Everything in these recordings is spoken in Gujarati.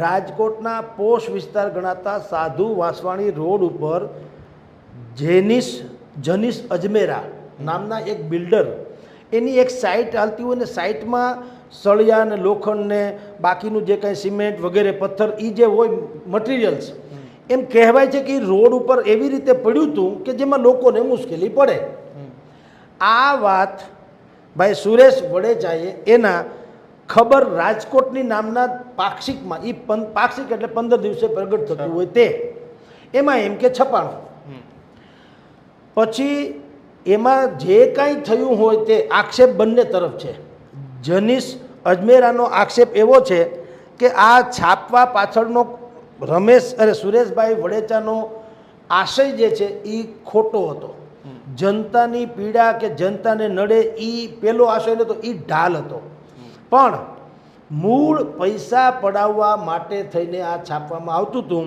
રાજકોટના પોશ વિસ્તાર ગણાતા સાધુ વાસવાણી રોડ ઉપર જનીશ અજમેરા નામના એક બિલ્ડર એની એક સાઇટ હાલતી હોય ને સાઇટમાં સળિયા ને લોખંડ ને બાકીનું જે કાંઈ સિમેન્ટ વગેરે પથ્થર એ જે હોય મટીરિયલ્સ એમ કહેવાય છે કે એ રોડ ઉપર એવી રીતે પડ્યું હતું કે જેમાં લોકોને મુશ્કેલી પડે. આ વાત ભાઈ સુરેશ વડેચાએ એના ખબર રાજકોટની નામના પાક્ષિકમાં એ પાક્ષિક એટલે 15 દિવસે પ્રગટ થતું હોય તે એમાં એમ કે છપાણું પછી એમાં જે કાંઈ થયું હોય તે આક્ષેપ બંને તરફ છે. જનીશ અજમેરાનો આક્ષેપ એવો છે કે આ છાપવા પાછળનો સુરેશભાઈ વડેચાનો આશય જે છે એ ખોટો હતો. જનતાની પીડા કે જનતાને નડે એ પેલો આશય નહોતો, એ ઢાલ હતો. પણ મૂળ પૈસા પડાવવા માટે થઈને આ છાપવામાં આવતું હતું.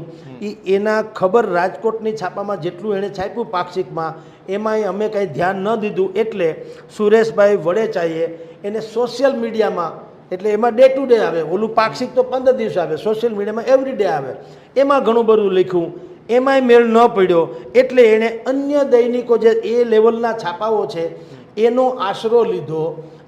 એના ખબર રાજકોટની છાપામાં જેટલું એણે છાપ્યું પાક્ષિકમાં એમાંય અમે કાંઈ ધ્યાન ન દીધું એટલે સુરેશભાઈ વડેચાએ એને સોશિયલ મીડિયામાં એટલે એમાં ડે ટુ ડે આવે, ઓલું પાક્ષિક તો 15 દિવસ આવે, સોશિયલ મીડિયામાં એવરી ડે આવે, એમાં ઘણું બધું લખ્યું, એમાંય મેળ ન પડ્યો એટલે એણે અન્ય દૈનિકો જે એ લેવલના છાપાઓ છે એનો આશરો લીધો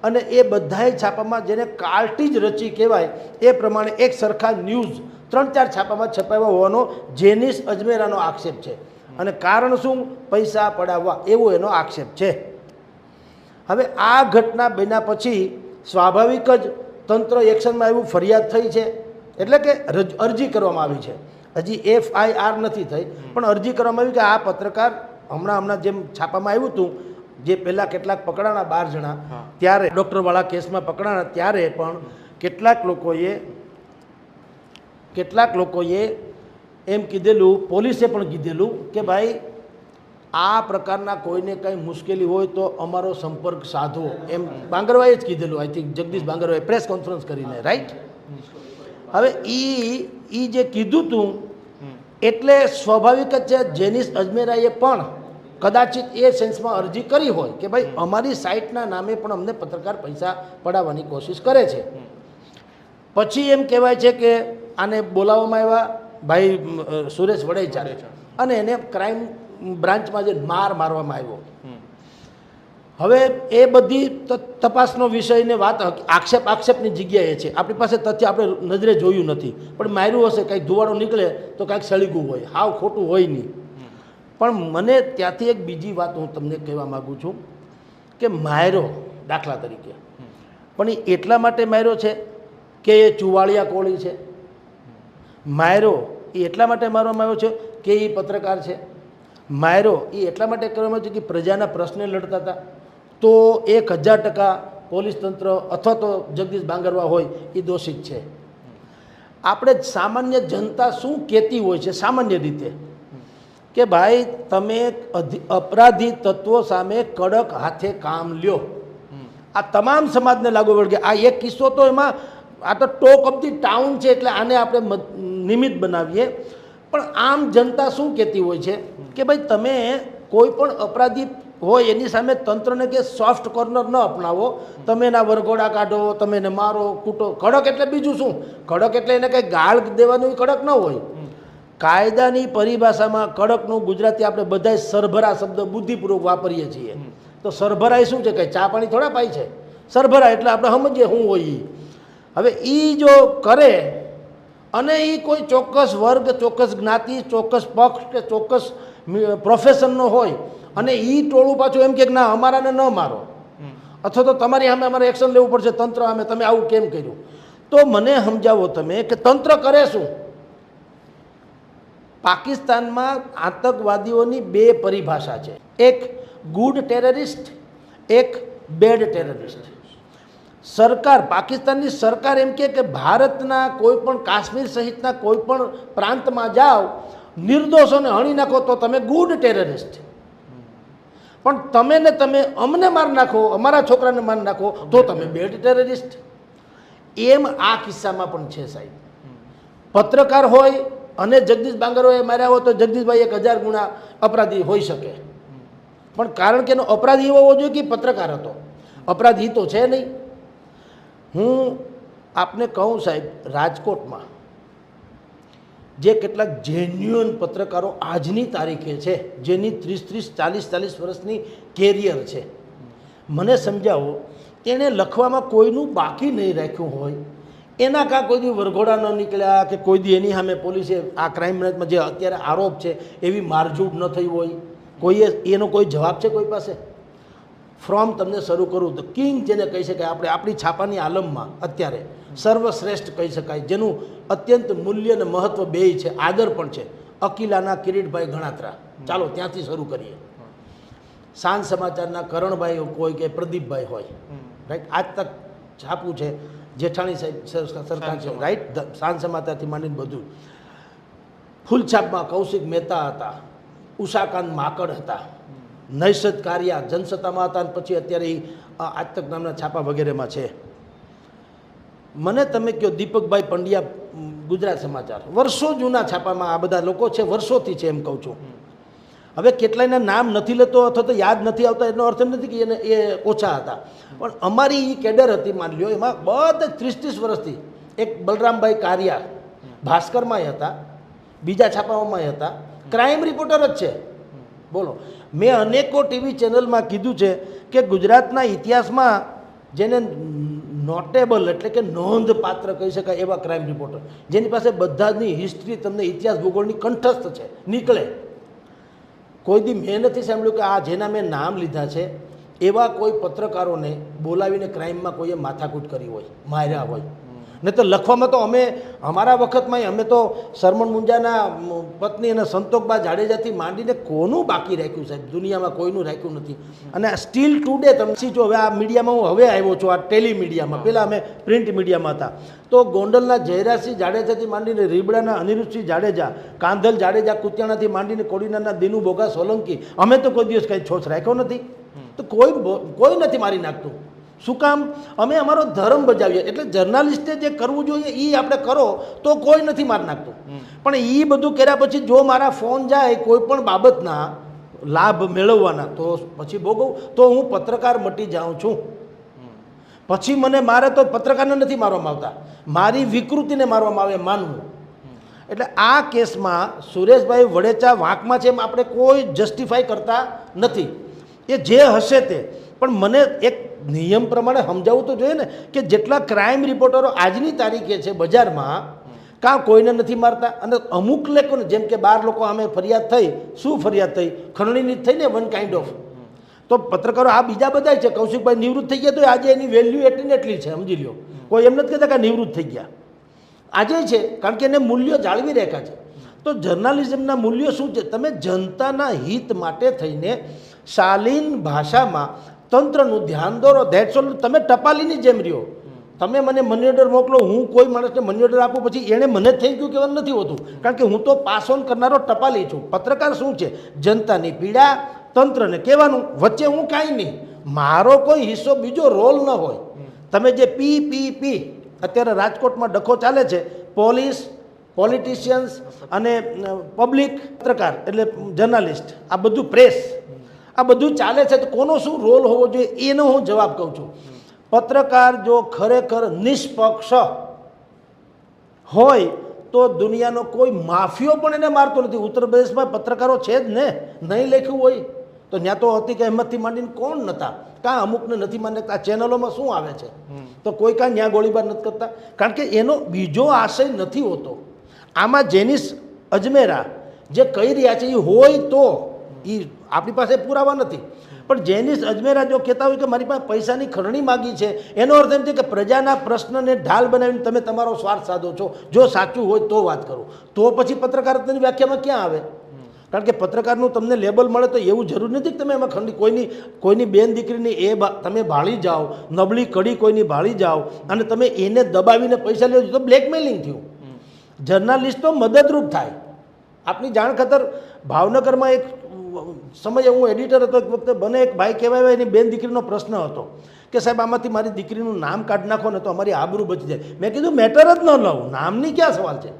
અને એ બધાય છાપામાં જેને કાર્ટિજ રચી કહેવાય એ પ્રમાણે એક સરખા ન્યૂઝ 3-4 છાપામાં છપાવ્યા હોવાનો જેનીશ અજમેરાનો આક્ષેપ છે. અને કારણ શું? પૈસા પડાવવા એવો એનો આક્ષેપ છે. હવે આ ઘટના બન્યા પછી સ્વાભાવિક જ તંત્ર એક્શનમાં આવ્યું, ફરિયાદ થઈ છે એટલે કે અરજી કરવામાં આવી છે. હજી FIR નથી થઈ પણ અરજી કરવામાં આવી કે આ પત્રકાર હમણાં જેમ છાપામાં આવ્યું હતું જે પહેલાં કેટલાક પકડાણા 12 જણા ત્યારે ડૉક્ટરવાળા કેસમાં પકડાણા ત્યારે પણ કેટલાક લોકોએ એમ કીધેલું, પોલીસે પણ કીધેલું કે ભાઈ આ પ્રકારના કોઈને કંઈ મુશ્કેલી હોય તો અમારો સંપર્ક સાધવો, એમ બાંગરવાએ જ કીધેલું. આઈ થિંક જગદીશ બાંગરવાએ પ્રેસ કોન્ફરન્સ કરીને, રાઈટ? હવે એ જે કીધું હતું એટલે સ્વાભાવિક જ છે જેનીશ અજમેરાએ પણ કદાચિત એ સેન્સમાં અરજી કરી હોય કે ભાઈ અમારી સાઇટના નામે પણ અમને પત્રકાર પૈસા પડાવવાની કોશિશ કરે છે. પછી એમ કહેવાય છે કે આને બોલાવવામાં આવ્યા ભાઈ સુરેશ વડેચા અને એને ક્રાઇમ બ્રાન્ચમાં જે મારવામાં આવ્યો. હવે એ બધી તપાસનો વિષયને વાત આક્ષેપની જગ્યાએ છે. આપણી પાસે તથ્ય આપણે નજરે જોયું નથી પણ માર્યું હશે, કાંઈક ધુવાડો નીકળે તો કાંઈક સળીગું હોય, હાવ ખોટું હોય નહીં. પણ મને ત્યાંથી એક બીજી વાત હું તમને કહેવા માગું છું કે માર્યો દાખલા તરીકે પણ એ એટલા માટે માર્યો છે કે એ ચુવાળિયા કોળી છે, માર્યો એ એટલા માટે મારવામાં આવ્યો છે કે એ પત્રકાર છે, માર્યો એ એટલા માટે કરવામાં આવ્યો છે કે પ્રજાના પ્રશ્ને લડતા હતા. તો 1000% પોલીસ તંત્ર અથવા તો જગદીશ બાંગરવા હોય એ દોષિત છે. આપણે સામાન્ય જનતા શું કહેતી હોય છે સામાન્ય રીતે કે ભાઈ તમે અપરાધી તત્વો સામે કડક હાથે કામ લ્યો. આ તમામ સમાજને લાગુ પડે. આ એક કિસ્સો તો એમાં આ તો ટોક ઓફ ધી ટાઉન છે એટલે આને આપણે નિમિત્ત બનાવીએ. પણ આમ જનતા શું કહેતી હોય છે કે ભાઈ તમે કોઈ પણ અપરાધી હોય એની સામે તંત્રને કે સોફ્ટ કોર્નર ન અપનાવો, તમે એના વરઘોડા કાઢો, તમે એને મારો કૂટો. કડક એટલે બીજું શું? કડક એટલે એને કંઈ ગાળ દેવાનું કડક ન હોય. કાયદાની પરિભાષામાં કડકનું ગુજરાતી આપણે બધાય સરભરા શબ્દ બુદ્ધિપૂર્વક વાપરીએ છીએ. તો સરભરાય શું છે? કંઈ ચા પાણી થોડા પાય છે? સરભરા એટલે આપણે સમજીએ શું હોય. હવે એ જો કરે અને એ કોઈ ચોક્કસ વર્ગ, ચોક્કસ જ્ઞાતિ, ચોક્કસ પક્ષ કે ચોક્કસ પ્રોફેશનનો હોય અને એ ટોળું પાછું એમ કે ના અમારાને ન મારો અથવા તો તમારી સામે અમારે એક્શન લેવું પડશે તંત્ર સામે, તમે આવું કેમ કર્યું? તો મને સમજાવો તમે કે તંત્ર કરે શું? પાકિસ્તાનમાં આતંકવાદીઓની 2 પરિભાષા છે, એક ગુડ ટેરરિસ્ટ, એક બેડ ટેરરિસ્ટ. સરકાર, પાકિસ્તાનની સરકાર એમ કે ભારતના કોઈ પણ કાશ્મીર સહિતના કોઈ પણ પ્રાંતમાં જાઓ, નિર્દોષોને હણી નાખો તો તમે ગુડ ટેરરિસ્ટ, પણ તમે અમને માર નાખો, અમારા છોકરાને માર નાખો તો તમે બેડ ટેરરિસ્ટ. એમ આ કિસ્સામાં પણ છે સાહેબ. પત્રકાર હોય અને જગદીશ બાંગરવાએ માર્યા હોય તો જગદીશભાઈ 1000 ગુણા અપરાધી હોઈ શકે, પણ કારણ કે એનો અપરાધી એવો હોવો જોઈએ કે પત્રકાર હતો. અપરાધી તો છે નહીં. હું આપને કહું સાહેબ, રાજકોટમાં જે કેટલાક જેન્યુઅન પત્રકારો આજની તારીખે છે, જેની 30-40 વર્ષની કેરિયર છે, મને સમજાવો, તેણે લખવામાં કોઈનું બાકી નહીં રાખ્યું હોય, એના કાં કોઈ દી વરઘોડા ન નીકળ્યા કે કોઈ દી એની સામે પોલીસે આ ક્રાઇમ બ્રાન્ચમાં જે અત્યારે આરોપ છે એવી મારઝૂડ ન થઈ હોય, કોઈએ એનો કોઈ જવાબ છે કોઈ પાસે? ફ્રોમ તમને શરૂ કરું તો કિંગ જેને કહી શકાય, આપણે આપણી છાપાની આલમમાં અત્યારે સર્વશ્રેષ્ઠ કહી શકાય, જેનું અત્યંત મૂલ્ય અને મહત્ત્વ બેય છે, આદર પણ છે, અકીલાના કિરીટભાઈ ગણાત્રા. ચાલો ત્યાંથી શરૂ કરીએ. સાંજ સમાચારના કરણભાઈ કોઈ કે પ્રદીપભાઈ હોય, રાઈટ, આજ તક છાપું છે, જેઠાણી સાહેબ સરકાર છે, રાઈટ, સાંજ સમાચારથી માંડીને બધું. ફૂલછાપમાં કૌશિક મહેતા હતા, ઉષાકાંત માકડ હતા, નૈષદ કારિયા જનસત્તામાં હતા, અને પછી અત્યારે આજ તક નામના છાપા વગેરેમાં છે. મને તમે કહો દીપકભાઈ પંડ્યા ગુજરાત સમાચાર, વર્ષો જૂના છાપામાં આ બધા લોકો છે, વર્ષોથી છે એમ કહું છું. હવે કેટલાયના નામ નથી લેતો અથવા તો યાદ નથી આવતા, એનો અર્થ નથી કે એને એ ઓછા હતા, પણ અમારી એ કેડર હતી, માની લો, એમાં બધા 30 વર્ષથી. એક બલરામભાઈ કારિયા ભાસ્કરમાંય હતા, બીજા છાપાઓમાંય હતા, ક્રાઇમ રિપોર્ટર જ છે. બોલો, મેં અનેકો ટીવી ચેનલમાં કીધું છે કે ગુજરાતના ઇતિહાસમાં જેને નોટેબલ એટલે કે નોંધપાત્ર કહી શકાય એવા ક્રાઇમ રિપોર્ટર, જેની પાસે બધાની હિસ્ટ્રી તમને ઇતિહાસ ભૂગોળની કંઠસ્થ છે, નીકળે. કોઈ દી મેં નથી સાંભળ્યું કે આ જેના મેં નામ લીધા છે એવા કોઈ પત્રકારોને બોલાવીને ક્રાઇમમાં કોઈએ માથાકૂટ કરી હોય, માર્યા હોય. નહીં તો લખવામાં તો અમે અમારા વખતમાં અમે તો સરમણ મુંજાના પત્ની અને સંતોકબા જાડેજાથી માંડીને કોનું બાકી રાખ્યું સાહેબ? દુનિયામાં કોઈનું રાખ્યું નથી. અને સ્ટીલ ટુડે તમે જો હવે આ મીડિયામાં હું હવે આવ્યો છું, આ ટેલી મીડિયામાં, પહેલાં અમે પ્રિન્ટ મીડિયામાં હતા, તો ગોંડલના જયરાજસિંહ જાડેજાથી માંડીને રીબડાના અનિરુદ્ધસિંહ જાડેજા, કાંધલ જાડેજા કુતિયાણાથી માંડીને કોડીનારના દિનુ બોગા સોલંકી, અમે તો કોઈ દિવસ કંઈ છોછ રાખ્યો નથી. તો કોઈ નથી મારી નાખતું. શું કામ? અમે અમારો ધર્મ બજાવીએ. એટલે જર્નાલિસ્ટે જે કરવું જોઈએ એ આપણે કરો તો કોઈ નથી મારી નાખતું. પણ એ બધું કર્યા પછી જો મારા ફોન જાય કોઈ પણ બાબતના લાભ મેળવવાના, તો પછી ભોગવું. તો હું પત્રકાર મટી જાઉં છું. પછી મને મારે તો પત્રકારને નથી મારવામાં આવતા, મારી વિકૃતિને મારવામાં આવે માનવું. એટલે આ કેસમાં સુરેશભાઈ વડેચા વાંકમાં છે એમ આપણે કોઈ જસ્ટિફાઈ કરતા નથી. એ જે હશે તે, પણ મને એક નિયમ પ્રમાણે સમજાવવું તો જોઈએ ને કે જેટલા ક્રાઇમ રિપોર્ટરો આજની તારીખે છે બજારમાં, કાં કોઈને નથી મારતા. અને અમુક લોકોને, જેમ કે 12 લોકો સામે ફરિયાદ થઈ, શું ફરિયાદ થઈ? ખંડણીની થઈ ને, વન કાઇન્ડ ઓફ. તો પત્રકારો આ બીજા બધા છે, કૌશિકભાઈ નિવૃત્ત થઈ ગયા તો આજે એની વેલ્યુ એટલી ને એટલી છે, સમજી લો. કોઈ એમ નથી કહેતા કે નિવૃત્ત થઈ ગયા, આજે છે, કારણ કે એને મૂલ્યો જાળવી રાખ્યા છે. તો જર્નાલિઝમના મૂલ્યો શું છે? તમે જનતાના હિત માટે થઈને શાલીન ભાષામાં તંત્રનું ધ્યાન દોરો. That's all. તમે ટપાલીની જેમ રહ્યો. તમે મને મની ઓર્ડર મોકલો, હું કોઈ માણસને મની ઓર્ડર આપું, પછી એણે મને થેન્ક યુ કહેવાનું નથી હોતું, કારણ કે હું તો પાસ ઓન કરનારો ટપાલી છું. પત્રકાર શું છે? જનતાની પીડા તંત્રને કહેવાનું, વચ્ચે હું કાંઈ નહીં, મારો કોઈ હિસ્સો, બીજો રોલ ન હોય. તમે જે પી અત્યારે રાજકોટમાં ડખો ચાલે છે, પોલીસ, પોલિટિશિયન્સ અને પબ્લિક, પત્રકાર એટલે જર્નાલિસ્ટ, આ બધું પ્રેસ, આ બધું ચાલે છે. તો કોનો શું રોલ હોવો જોઈએ એનો હું જવાબ કહું છું. પત્રકાર જો ખરેખર નિષ્પક્ષ હોય તો દુનિયાનો કોઈ માફિયો પણ એને મારતો નથી. ઉત્તર પ્રદેશમાં પત્રકારો છે જ ને, નહીં લખ્યું હોય તો ત્યાં તો અતિક અહેમદથી માંડીને કોણ નહોતા, કાં અમુકને નથી માનતા. આ ચેનલોમાં શું આવે છે? તો કોઈ કાં ત્યાં ગોળીબાર નથી કરતા, કારણ કે એનો બીજો આશય નથી હોતો. આમાં જેનિસ અજમેરા જે કહી રહ્યા છે એ હોય તો, એ આપણી પાસે પુરાવા નથી, પણ જેનિસ અજમેરા જો કહેતા હોય કે મારી પાસે પૈસાની ખરણી માગી છે, એનો અર્થ એમ છે કે પ્રજાના પ્રશ્નને ઢાલ બનાવીને તમે તમારો સ્વાર્થ સાધો છો. જો સાચું હોય તો વાત કરું, તો પછી પત્રકારત્વની વ્યાખ્યામાં ક્યાં આવે? કારણ કે પત્રકારનું તમને લેબલ મળે તો એવું જરૂર નથી કે તમે એમાં કોઈની બેન દીકરીની તમે ભાળી જાઓ, નબળી કડી કોઈની ભાળી જાઓ અને તમે એને દબાવીને પૈસા લેજો, તો બ્લેકમેલિંગ થયું. જર્નાલિસ્ટો મદદરૂપ થાય. આપની જાણ ખાતર ભાવનગરમાં એક સમયે હું એડિટર હતો, એક વખતે બને એક ભાઈ કહેવાય, એની બેન દીકરીનો પ્રશ્ન હતો કે સાહેબ આમાંથી મારી દીકરીનું નામ કાઢી નાખો ને તો અમારી આબરૂ બચી જાય. મેં કીધું મેટર જ ન લઉં, નામની ક્યાં સવાલ છે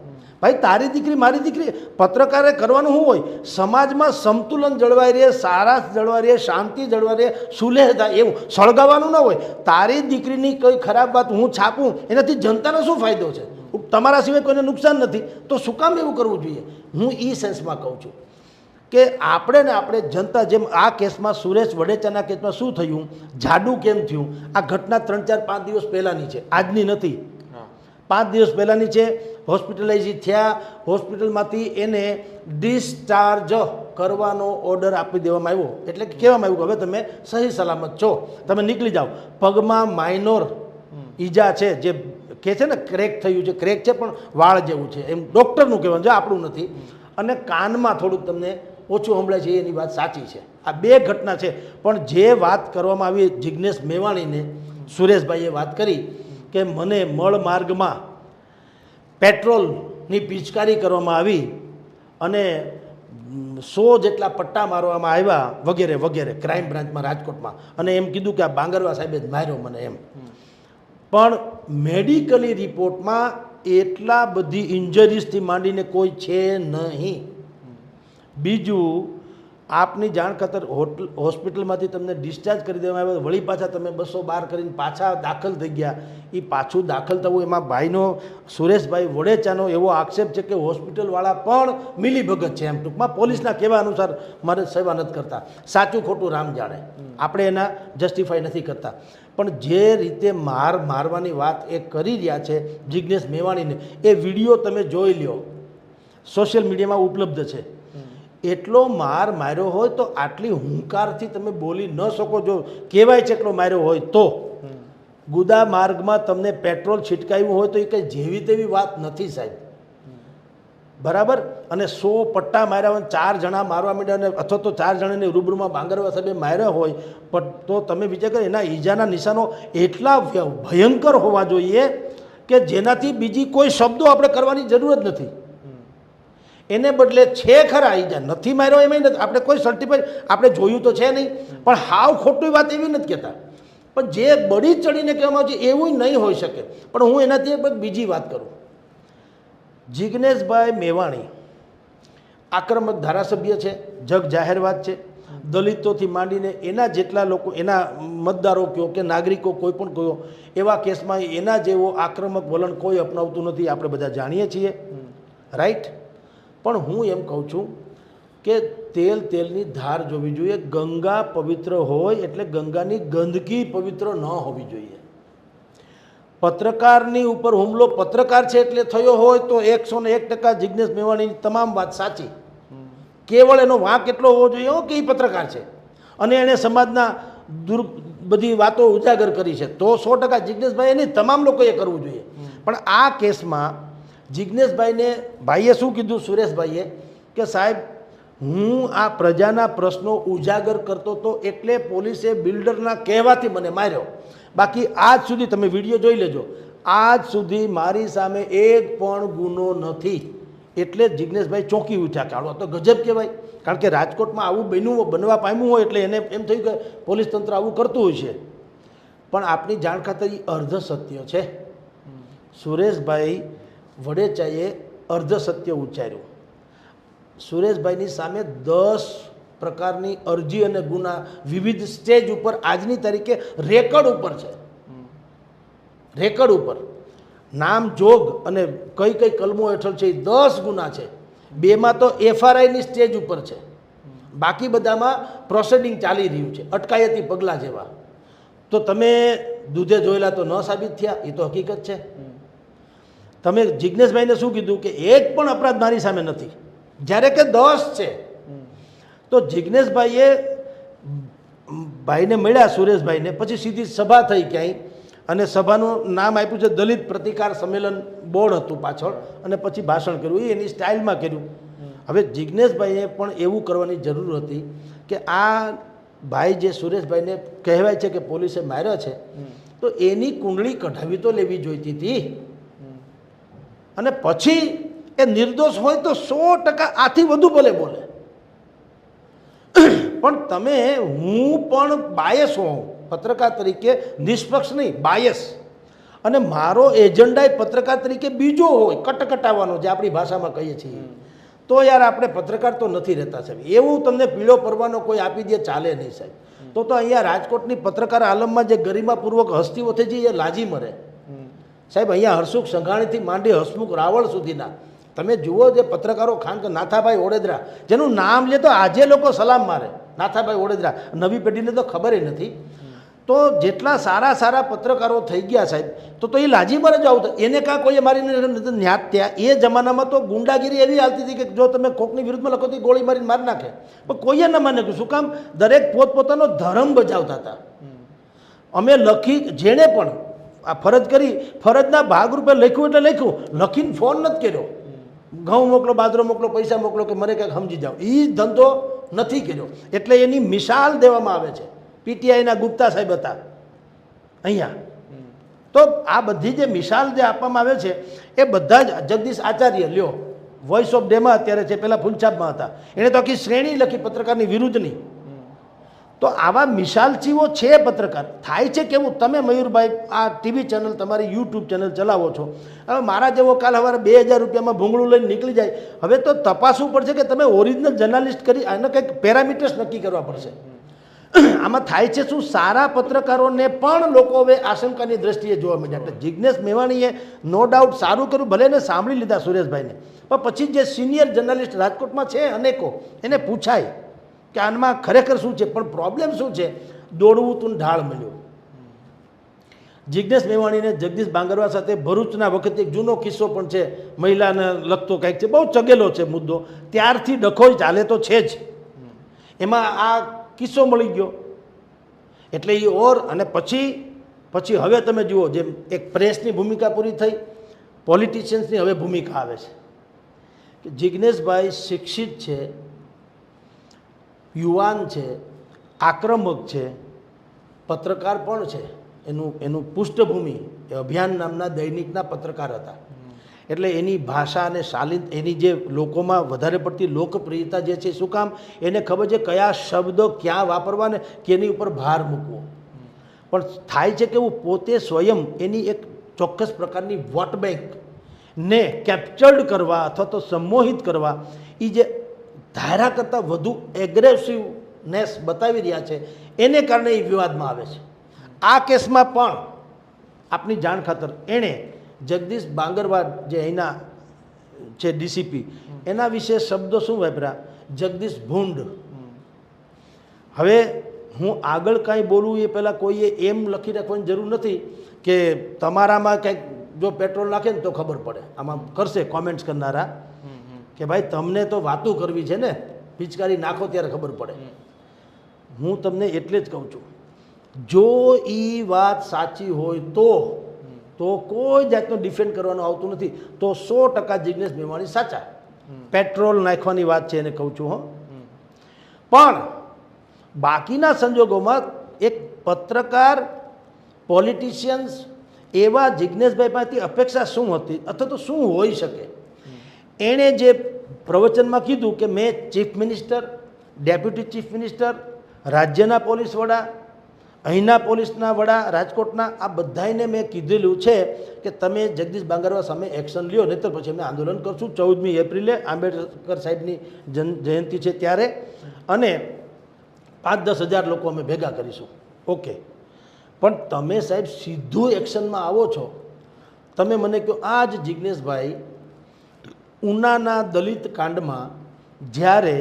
ભાઈ? તારી દીકરી મારી દીકરી. પત્રકારે કરવાનું શું હોય? સમાજમાં સંતુલન જળવાઈ રહે, સારા જળવાઈ રહે, શાંતિ જળવાઈ રહે, સુલેહ થાય, એવું સળગાવવાનું ન હોય. તારી દીકરીની કોઈ ખરાબ વાત હું છાપું એનાથી જનતાનો શું ફાયદો છે? તમારા સિવાય કોઈને નુકસાન નથી, તો શું કામ એવું કરવું જોઈએ? હું એ સેન્સમાં કહું છું કે આપણે જનતા, જેમ આ કેસમાં સુરેશ વડેચાના કેસમાં શું થયું, જાડું કેમ થયું, આ ઘટના 3, 4, 5 દિવસ પહેલાંની છે, આજની નથી. 5 દિવસ પહેલાંની છે. હોસ્પિટલાઇઝ થયા, હોસ્પિટલમાંથી એને ડિસ્ચાર્જ કરવાનો ઓર્ડર આપી દેવામાં આવ્યો, એટલે કે કહેવામાં આવ્યું કે હવે તમે સહી સલામત છો, તમે નીકળી જાઓ. પગમાં માઇનોર ઈજા છે, જે કહે છે ને ક્રેક થયું છે, ક્રેક છે પણ વાળ જેવું છે, એમ ડૉક્ટરનું કહેવાનું છે, આપણું નથી. અને કાનમાં થોડુંક તમને ઓછું સંભળાય છે, એની વાત સાચી છે. આ 2 ઘટના છે. પણ જે વાત કરવામાં આવી જિજ્ઞેશ મેવાણીને, સુરેશભાઈએ વાત કરી કે મને મળ માર્ગમાં પેટ્રોલની પિચકારી કરવામાં આવી અને 100 જેટલા પટ્ટા મારવામાં આવ્યા વગેરે વગેરે, ક્રાઇમ બ્રાન્ચમાં રાજકોટમાં, અને એમ કીધું કે આ બાંગરવા સાહેબે જ માર્યો મને એમ. પણ મેડિકલી રિપોર્ટમાં એટલા બધી ઇન્જરીઝથી માંડીને કોઈ છે નહીં. બીજું, આપની જાણ ખાતર હોસ્પિટલમાંથી તમને ડિસ્ચાર્જ કરી દેવામાં આવ્યા, વળી પાછા તમે 212 કરીને પાછા દાખલ થઈ ગયા. એ પાછું દાખલ થવું, એમાં ભાઈનો, સુરેશભાઈ વડેચાનો એવો આક્ષેપ છે કે હોસ્પિટલવાળા પણ મિલીભગત છે. એમ ટૂંકમાં પોલીસના કહેવા અનુસાર મારે સેવા નથી કરતા. સાચું ખોટું રામ જાણે, આપણે એના જસ્ટિફાઈ નથી કરતા. પણ જે રીતે મારવાની વાત એ કરી રહ્યા છે જિજ્ઞેશ મેવાણીને, એ વિડીયો તમે જોઈ લ્યો, સોશિયલ મીડિયામાં ઉપલબ્ધ છે. એટલો માર્યો હોય તો આટલી હુંકારથી તમે બોલી ન શકો. જો કહેવાય છે એટલો માર્યો હોય તો ગુદા માર્ગમાં તમને પેટ્રોલ છિટકાવ્યું હોય તો એ કંઈ જેવી તેવી વાત નથી સાહેબ, બરાબર. અને 100 પટ્ટા માર્યા હોય, 4 જણા મારવા માંડ્યા, અને અથવા તો 4 જણાને રૂબરૂમાં બાંગરવા સાહેબે માર્યા હોય, પણ તો તમે વિચાર કરો એના ઈજાના નિશાનો એટલા ભયંકર હોવા જોઈએ કે જેનાથી બીજી કોઈ શબ્દો આપણે કરવાની જરૂર જ નથી. એને બદલે છે ખરા ઈજા, નથી માર્યો એમ નથી, આપણે કોઈ સર્ટિફાઈડ આપણે જોયું તો છે નહીં, પણ હાવ ખોટી વાત એવી નથી કહેતા. પણ જે બળી ચડીને કહેવામાં આવે છે એવું નહીં હોઈ શકે. પણ હું એનાથી એક બીજી વાત કરું. જિજ્ઞેશભાઈ મેવાણી આક્રમક ધારાસભ્ય છે, જગ જાહેર વાત છે. દલિતોથી માંડીને એના જેટલા લોકો, એના મતદારો કહો કે નાગરિકો કોઈ પણ કહો, એવા કેસમાં એના જેવો આક્રમક વલણ કોઈ અપનાવતું નથી, આપણે બધા જાણીએ છીએ, રાઈટ. પણ હું એમ કહું છું કે તેલની ધાર જોવી જોઈએ. ગંગા પવિત્ર હોય એટલે ગંગાની ગંદકી પવિત્ર ન હોવી જોઈએ. પત્રકારની ઉપર હુમલો પત્રકાર છે એટલે થયો હોય તો 101% જિજ્ઞેશ મેવાણીની તમામ વાત સાચી. કેવળ એનો વાંક એટલો હોવો જોઈએ કે એ પત્રકાર છે અને એણે સમાજના બધી વાતો ઉજાગર કરી છે, તો 100% જિજ્ઞેશભાઈ એની તમામ લોકોએ કરવું જોઈએ. પણ આ કેસમાં ભાઈએ શું કીધું, સુરેશભાઈએ, કે સાહેબ હું આ પ્રજાના પ્રશ્નો ઉજાગર કરતો હતો એટલે પોલીસે બિલ્ડરના કહેવાથી મને માર્યો. બાકી આજ સુધી તમે વિડીયો જોઈ લેજો, આજ સુધી મારી સામે એક પણ ગુનો નથી. એટલે જિજ્ઞેશભાઈ ચોંકી ઉઠ્યા કે આવો તો ગજબ કહેવાય. કારણ કે રાજકોટમાં આવું બનવા પામ્યું હોય એટલે એને એમ થયું કે પોલીસ તંત્ર આવું કરતું હોય છે. પણ આપની જાણ ખાતર એ અર્ધ સત્ય છે. સુરેશભાઈ વડેચાએ અર્ધ સત્ય ઉચ્ચાર્યું. સુરેશભાઈની સામે 10 પ્રકારની અરજી અને ગુના વિવિધ સ્ટેજ ઉપર આજની તારીખે રેકર્ડ ઉપર છે. રેકર્ડ ઉપર નામ જોગ અને કઈ કઈ કલમો હેઠળ છે, 10 ગુના છે. 2માં તો FRIની સ્ટેજ ઉપર છે, બાકી બધામાં પ્રોસેડિંગ ચાલી રહ્યું છે, અટકાયતી પગલાં જેવા. તો તમે દૂધે જોયેલા તો ન સાબિત થયા, એ તો હકીકત છે. તમે જિજ્ઞેશભાઈને શું કીધું કે એક પણ અપરાધ મારી સામે નથી, જ્યારે કે 10 છે. તો જિજ્ઞેશભાઈએ ભાઈને મળ્યા, સુરેશભાઈને, પછી સીધી સભા થઈ ક્યાંય, અને સભાનું નામ આપ્યું છે દલિત પ્રતિકાર સંમેલન બોર્ડ હતું પાછળ, અને પછી ભાષણ કર્યું, એ એની સ્ટાઇલમાં કર્યું. હવે જિજ્ઞેશભાઈએ પણ એવું કરવાની જરૂર હતી કે આ ભાઈ જે સુરેશભાઈને કહેવાય છે કે પોલીસે માર્યો છે, તો એની કુંડળી કઢાવી તો લેવી જોઈતી હતી. અને પછી એ નિર્દોષ હોય તો 100% આથી વધુ ભલે બોલે. પણ તમે, હું પણ બાયસ હોઉં પત્રકાર તરીકે, નિષ્પક્ષ નહીં, બાયસ, અને મારો એજન્ડા પત્રકાર તરીકે બીજો હોય, કટકટાવવાનો, જે આપણી ભાષામાં કહીએ છીએ, તો યાર આપણે પત્રકાર તો નથી રહેતા સાહેબ. એવું તમને પીળો પરવાનો કોઈ આપી દે ચાલે નહીં સાહેબ. તો અહીંયા રાજકોટની પત્રકાર આલમમાં જે ગરિમાપૂર્વક હસ્તીઓ થઈ છે એ લાજી મરે સાહેબ અહીંયા હરસુખ સંઘાણીથી માંડી હસમુખ રાવળ સુધીના તમે જુઓ જે પત્રકારો ખાન કે નાથાભાઈ ઓડેદરા જેનું નામ લે તો આજે લોકો સલામ મારે, નાથાભાઈ ઓડેદરા, નવી પેઢીને તો ખબર નથી. તો જેટલા સારા સારા પત્રકારો થઈ ગયા સાહેબ, તો એ લાજી મરે જ આવતા એને કાં કોઈએ મારી ન્યાત ત્યાં. એ જમાનામાં તો ગુંડાગીરી એવી હાલતી હતી કે જો તમે કોકની વિરુદ્ધમાં લખો તો ગોળી મારીને મારી નાખે, પણ કોઈએ ન માને. શું કામ? દરેક પોતપોતાનો ધર્મ બજાવતા હતા. અમે લખી જેણે પણ આ ફરજ કરી, ફરજના ભાગરૂપે લખ્યું એટલે લખ્યું, લખીને ફોન નથી કર્યો, ઘઉં મોકલો, બાજરો મોકલો, પૈસા મોકલો કે મને કંઈક સમજી જાઓ, એ ધંધો નથી કર્યો. એટલે એની મિસાલ દેવામાં આવે છે. પીટીઆઈના ગુપ્તા સાહેબ હતા અહીંયા. તો આ બધી જે મિસાલ જે આપવામાં આવે છે એ બધા જ જગદીશ આચાર્ય લ્યો, વોઇસ ઓફ ડેમાં અત્યારે છે, પહેલાં ફૂલછાપમાં હતા, એણે તો આખી શ્રેણી લખી પત્રકારની વિરુદ્ધની. તો આવા મિસાલચીઓ છે પત્રકાર. થાય છે કેવું, તમે મયુરભાઈ આ ટીવી ચેનલ, તમારી યુટ્યુબ ચેનલ ચલાવો છો, હવે મારા જેવો કાલ સવારે 2000 રૂપિયામાં ભૂંગળું લઈને નીકળી જાય, હવે તો તપાસવું પડશે કે તમે ઓરિજિનલ જર્નાલિસ્ટ કરી આને કંઈક પેરામીટર્સ નક્કી કરવા પડશે. આમાં થાય છે શું, સારા પત્રકારોને પણ લોકો હવે આશંકાની દ્રષ્ટિએ જોવા મળ્યા. એટલે જિજ્ઞેશ મેવાણીએ નો ડાઉટ સારું કર્યું, ભલે એને સાંભળી લીધા સુરેશભાઈને, પણ પછી જે સિનિયર જર્નલિસ્ટ રાજકોટમાં છે અનેકો, એને પૂછાય કે આનમાં ખરેખર શું છે, પણ પ્રોબ્લેમ શું છે, દોડવું તું ઢાળ મળ્યો. જિજ્ઞેશ મેવાણીને જગદીશ બાંગરવા સાથે ભરૂચના વખતે એક જૂનો કિસ્સો પણ છે, મહિલાને લગતો કંઈક છે, બહુ ચગેલો છે મુદ્દો, ત્યારથી ડખોઈ ચાલે તો છે જ. એમાં આ કિસ્સો મળી ગયો એટલે એ ઓર, અને પછી હવે તમે જુઓ જેમ એક પ્રેસની ભૂમિકા પૂરી થઈ, પોલિટિશિયન્સની હવે ભૂમિકા આવે છે કે જિજ્ઞેશભાઈ શિક્ષિત છે, યુવાન છે, આક્રમક છે, પત્રકાર પણ છે. એનું પૃષ્ઠભૂમિ એ અભિયાન નામના દૈનિકના પત્રકાર હતા. એટલે એની ભાષા અને શાલીન, એની જે લોકોમાં વધારે પડતી લોકપ્રિયતા જે છે, શું કામ? એને ખબર છે કયા શબ્દો ક્યાં વાપરવા ને કેની ઉપર ભાર મૂકવો. પણ થાય છે કેવું, પોતે સ્વયં એની એક ચોક્કસ પ્રકારની વોટ બેંકને કેપ્ચર્ડ કરવા અથવા તો સંમોહિત કરવા એ જે ધારા કરતાં વધુ એગ્રેસિવનેસ બતાવી રહ્યા છે, એને કારણે એ વિવાદમાં આવે છે. આ કેસમાં પણ આપની જાણ ખાતર એણે જગદીશ બાંગરવા જે અહીંના છે ડીસીપી, એના વિશે શબ્દો શું વાપર્યા? જગદીશ ભૂંડ. હવે હું આગળ કાંઈ બોલું એ પહેલાં કોઈએ એમ લખી રાખવાની જરૂર નથી કે તમારામાં કંઈક જો પેટ્રોલ નાખે ને તો ખબર પડે. આમાં કરશે કોમેન્ટ્સ કરનારા કે ભાઈ તમને તો વાતું કરવી છે ને, પિચકારી નાખો ત્યારે ખબર પડે. હું તમને એટલે જ કહું છું, જો એ વાત સાચી હોય તો કોઈ જાતનો ડિફેન્ડ કરવાનું આવતું નથી, તો 100% જિજ્ઞેશ મેવાણી સાચા. પેટ્રોલ નાખવાની વાત છે એને કહું છું હો. પણ બાકીના સંજોગોમાં એક પત્રકાર, પોલિટિશિયન્સ એવા જિજ્ઞેશભાઈ પાસેથી અપેક્ષા શું હતી અથવા તો શું હોઈ શકે? એણે જે પ્રવચનમાં કીધું કે મેં chief minister, deputy chief minister, રાજ્યના પોલીસ વડા, અહીંના પોલીસના વડા રાજકોટના, આ બધાને મેં કીધેલું છે કે તમે જગદીશ બાંગરવા સામે એક્શન લ્યો, નહીં તો પછી અમે આંદોલન કરશું 14મી એપ્રિલે આંબેડકર સાહેબની જયંતિ છે ત્યારે, અને 5-10 હજાર લોકો અમે ભેગા કરીશું. ઓકે, પણ તમે સાહેબ સીધું એક્શનમાં આવો છો. તમે મને કહો, આ જ જિજ્ઞેશભાઈ ઉનાના દલિત કાંડમાં જ્યારે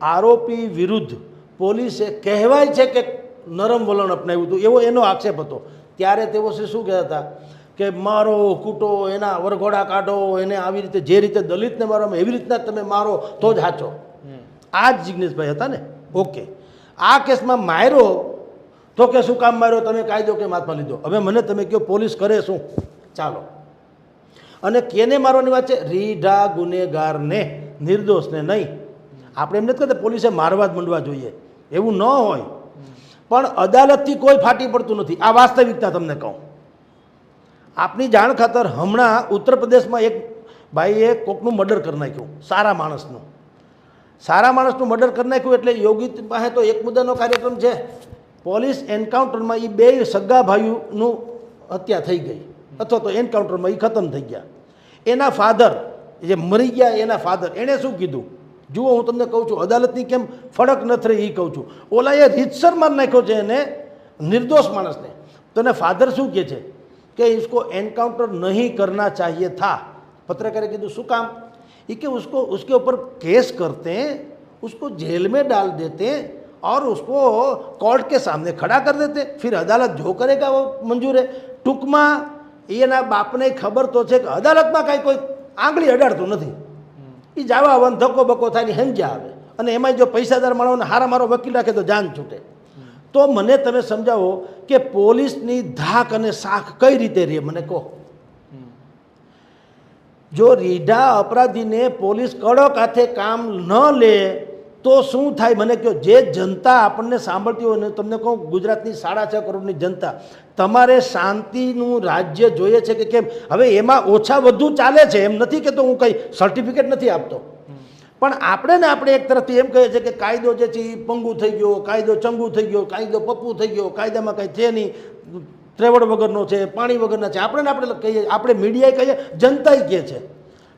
આરોપી વિરુદ્ધ પોલીસે કહેવાય છે કે નરમ વલણ અપનાવ્યું હતું, એવો એનો આક્ષેપ હતો, ત્યારે તેઓ શું કહેતા હતા કે મારો કૂટો, એના વરઘોડા કાઢો, એને આવી રીતે જે રીતે દલિતને મારવામાં એવી રીતના તમે મારો તો જ સાચો. આ જ જિજ્ઞેશભાઈ હતા ને. ઓકે, આ કેસમાં માર્યો તો કે શું કામ માર્યો, તમે કાયદો કેમ હાથમાં લીધો? હવે મને તમે કહો પોલીસ કરે શું? ચાલો, અને કેને મારવાની વાત છે? રીઢા ગુનેગારને, નિર્દોષને નહીં. આપણે એમ નથી કહેતા પોલીસે મારવા જ માંડવા જોઈએ, એવું ન હોય, પણ અદાલતથી કોઈ ફાટી પડતું નથી. આ વાસ્તવિકતા તમને કહું. આપની જાણ ખાતર હમણાં ઉત્તર પ્રદેશમાં એક ભાઈએ કોકનું મર્ડર કરી નાખ્યું, સારા માણસનું મર્ડર કરી નાખ્યું. એટલે યોગી પાસે તો એક મુદ્દાનો કાર્યક્રમ છે. પોલીસ એન્કાઉન્ટરમાં એ 2 સગા ભાઈઓનું હત્યા થઈ ગઈ, અથવા તો એન્કાઉન્ટરમાં એ ખતમ થઈ ગયા. એના ફાધર જે મરી ગયા, એના ફાધર એણે શું કીધું? જુઓ, હું તમને કહું છું, અદાલતની કેમ ફડક નથી રહી એ કહું છું. ઓલાએ રીતસર માર નાખ્યો છે એને, નિર્દોષ માણસને. તો એને ફાધર શું કહે છે कि इसको एनकाउंटर नहीं करना चाहिए था। पत्रकारे कीधु शू काम? ये कि उसको उसके ऊपर केस करते हैं, उसको जेल में डाल देते हैं और उसको कोर्ट के सामने खड़ा कर देते, फिर अदालत जो करेगा वो मंजूर है। टूंकमां एना बापने खबर तो है कि अदालत में कोई आंगળી અડાડતું નથી, એ જાવા આવવાનું ધક્કો બક્કો થાય ને સમજ્યા આવે, અને એમાં જો પૈસાદાર માણસોને હારા મારો વકીલ રાખે તો જાન છૂટે। તો મને તમે સમજાવો કે પોલીસની ધાક અને શાખ કઈ રીતે રહે, મને કહો। જો રીઢા અપરાધીને પોલીસ કડક હાથે કામ ન લે તો શું થાય મને કહો। જે જનતા આપણને સાંભળતી હોય ને, તમને કહું ગુજરાતની 6.5 કરોડની જનતા, તમારે શાંતિનું રાજ્ય જોઈએ છે કે કેમ? હવે એમાં ઓછા વધુ ચાલે છે, એમ નથી કે તો હું કંઈ સર્ટિફિકેટ નથી આપતો, પણ આપણે ને આપણે એક તરફથી એમ કહીએ છીએ કે કાયદો જે છે એ પંગુ થઈ ગયો, કાયદો ચંગુ થઈ ગયો, કાયદો પપ્પુ થઈ ગયો, કાયદામાં કંઈ છે નહીં, ત્રેવડ વગરનો છે, પાણી વગરના છે। આપણે ને આપણે કહીએ, આપણે મીડિયાએ કહીએ, જનતાએ કહે છે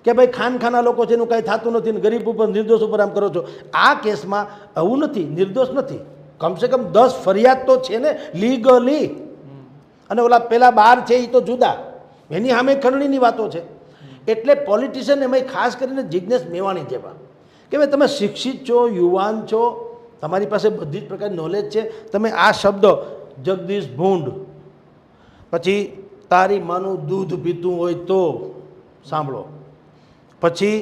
કે ભાઈ ખાનખાના લોકો છે એનું કાંઈ થતું નથી ને ગરીબ ઉપર નિર્દોષ ઉપર આમ કરો છો। આ કેસમાં આવું નથી, નિર્દોષ નથી, કમસે કમ 10 ફરિયાદ તો છે ને લીગલી, અને ઓલા પેલા 12 છે એ તો જુદા, એની સામે ખંડણીની વાતો છે। એટલે પોલિટિશિયન એમાં ખાસ કરીને જિજ્ઞેશ મેવાણી જેવા કે ભાઈ તમે શિક્ષિત છો, યુવાન છો, તમારી પાસે બધી જ પ્રકારની નોલેજ છે, તમે આ શબ્દ જગદીશ ભૂંડ, પછી તારી માનું દૂધ પીતું હોય તો સાંભળો, પછી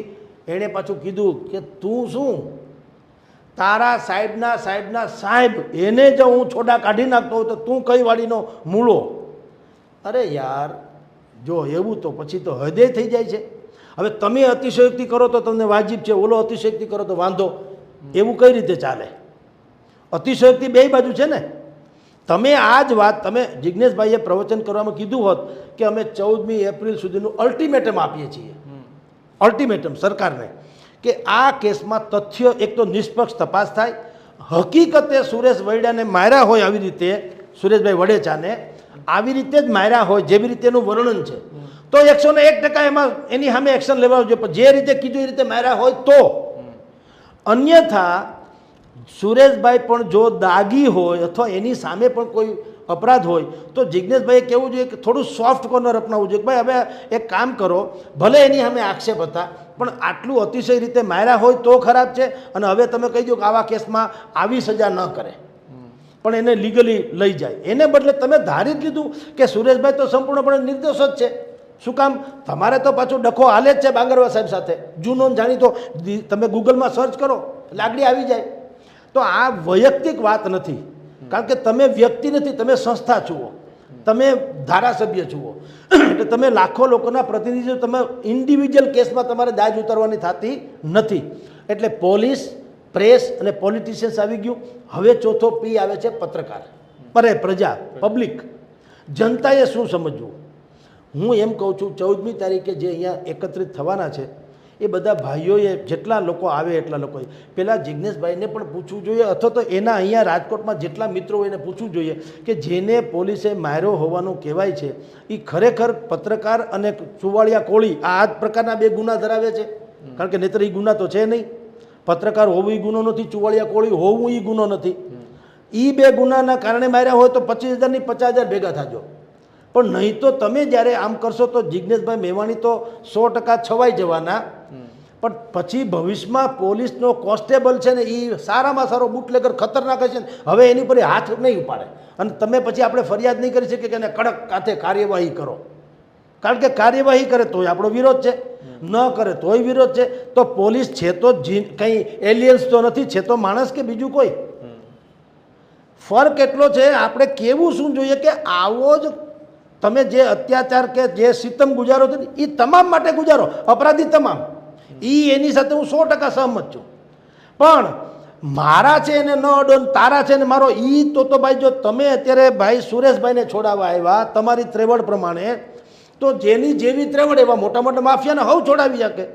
એણે પાછું કીધું કે તું શું તારા સાહેબના સાહેબ એને જો હું છોડા કાઢી નાખતો હોય તો તું કઈ વાડીનો મૂળો। અરે યાર, જો એવું તો પછી તો હૃદય થઈ જાય છે। હવે તમે અતિશયોક્તિ કરો તો તમને વાજિબ છે, ઓલો અતિશયોક્તિ કરો તો વાંધો, એવું કઈ રીતે ચાલે? અતિશયોક્તિ બે બાજુ છે ને। તમે આ જ વાત તમે જિજ્ઞેશભાઈએ પ્રવચન કરવામાં કીધું હોત કે અમે 14મી એપ્રિલ સુધીનું અલ્ટિમેટમ આપીએ છીએ, અલ્ટિમેટમ સરકારને, કે આ કેસમાં તથ્ય એક તો નિષ્પક્ષ તપાસ થાય, હકીકતે સુરેશ વૈડાને માર્યા હોય આવી રીતે, સુરેશભાઈ વડેચાને આવી રીતે જ માર્યા હોય જેવી રીતે એનું વર્ણન છે, તો 101% એમાં એની સામે એક્શન લેવા જોઈએ, પણ જે રીતે કીધું એ રીતે માર્યા હોય તો। અન્યથા સુરેશભાઈ પણ જો દાગી હોય અથવા એની સામે પણ કોઈ અપરાધ હોય તો જિજ્ઞેશભાઈએ કહેવું જોઈએ કે થોડું સોફ્ટ કોર્નર અપનાવવું જોઈએ કે ભાઈ હવે એક કામ કરો, ભલે એની સામે આક્ષેપ હતા પણ આટલું અતિશય રીતે માર્યા હોય તો ખરાબ છે, અને હવે તમે કહી દો કે આવા કેસમાં આવી સજા ન કરે પણ એને લીગલી લઈ જાય, એને બદલે તમે ધારી જ લીધું કે સુરેશભાઈ તો સંપૂર્ણપણે નિર્દોષ જ છે। શું કામ? તમારે તો પાછું ડખો હાલે જ છે બાંગરવા સાહેબ સાથે, જૂનો જાણીતો, તમે ગૂગલમાં સર્ચ કરો લાગડી આવી જાય। તો આ વૈયક્તિક વાત નથી, કારણ કે તમે વ્યક્તિ નથી, તમે સંસ્થા છો, તમે ધારાસભ્ય છો, એટલે તમે લાખો લોકોના પ્રતિનિધિ, તમે ઇન્ડિવિજ્યુઅલ કેસમાં તમારે દાજ ઉતારવાની થતી નથી। એટલે પોલીસ, પ્રેસ અને પોલિટિશિયન્સ આવી ગયું, હવે ચોથો પી આવે છે પત્રકાર, પ્રજા, પબ્લિક, જનતાએ શું સમજવું? હું એમ કહું છું 14મી તારીખે જે અહીંયા એકત્રિત થવાના છે એ બધા ભાઈઓએ, જેટલા લોકો આવે એટલા લોકોએ પહેલાં જિજ્ઞેશભાઈને પણ પૂછવું જોઈએ, અથવા તો એના અહીંયા રાજકોટમાં જેટલા મિત્રો હોય એને પૂછવું જોઈએ કે જેને પોલીસે માર્યો હોવાનું કહેવાય છે એ ખરેખર પત્રકાર અને ચુવાડિયા કોળી આ જ પ્રકારના 2 ગુના ધરાવે છે? કારણ કે નહીતર એ ગુના તો છે નહીં, પત્રકાર હોવું એ ગુનો નથી, ચુવાડિયા કોળી હોવું એ ગુનો નથી। એ 2 ગુનાના કારણે માર્યા હોય તો 25,000 ની 50,000 ભેગા થાજો, પણ નહીં તો તમે જ્યારે આમ કરશો તો જિજ્ઞેશભાઈ મેવાણી તો 100% છવાઈ જવાના, પણ પછી ભવિષ્યમાં પોલીસનો કોન્સ્ટેબલ છે ને એ સારામાં સારો બુટલેગર ખતરનાક છે ને, હવે એની પર હાથ નહીં ઉપાડે, અને તમે પછી આપણે ફરિયાદ નહીં કરી શકીએ કે એને કડક હાથે કાર્યવાહી કરો, કારણ કે કાર્યવાહી કરે તોય આપણો વિરોધ છે, ન કરે તોય વિરોધ છે। તો પોલીસ છે તો કંઈ એલિયન્સ તો નથી, છે તો માણસ કે બીજું કોઈ? ફર્ક એટલો છે, આપણે કેવું શું જોઈએ કે આવો જ તમે જે અત્યાચાર કે જે સિતમ ગુજારો છે એ તમામ માટે ગુજારો, અપરાધી તમામ, એની સાથે હું 100% સહમત છું, પણ મારા છે એને ન અડો, તારા છે ને મારો તો ભાઈ જો તમે અત્યારે ભાઈ સુરેશભાઈને છોડાવવા આવ્યા તમારી ત્રેવડ પ્રમાણે, તો જેની જેવી ત્રેવડ એવા મોટા મોટા માફિયાને હવ છોડાવી શકે,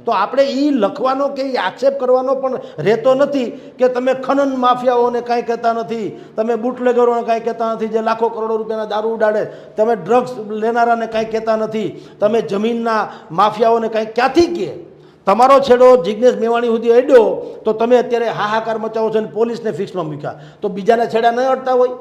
તો આપણે લખવાનો કે આક્ષેપ કરવાનો પણ રહેતો નથી કે તમે ખનન માફિયાઓને કાંઈ કહેતા નથી, તમે બુટલેગરોને કાંઈ કહેતા નથી, જે લાખો કરોડો રૂપિયાના દારૂ ઉડાડે, તમે ડ્રગ્સ લેનારાને કાંઈ કહેતા નથી, તમે જમીનના માફિયાઓને કાંઈ ક્યાંથી કહે? તમારો છેડો જિજ્ઞેશ મેવાણી સુધી અડ્યો તો તમે અત્યારે હાહાકાર મચાવો છો અને પોલીસને ફિક્સમાં મૂક્યા, તો બીજાના છેડા ન અડતા હોય?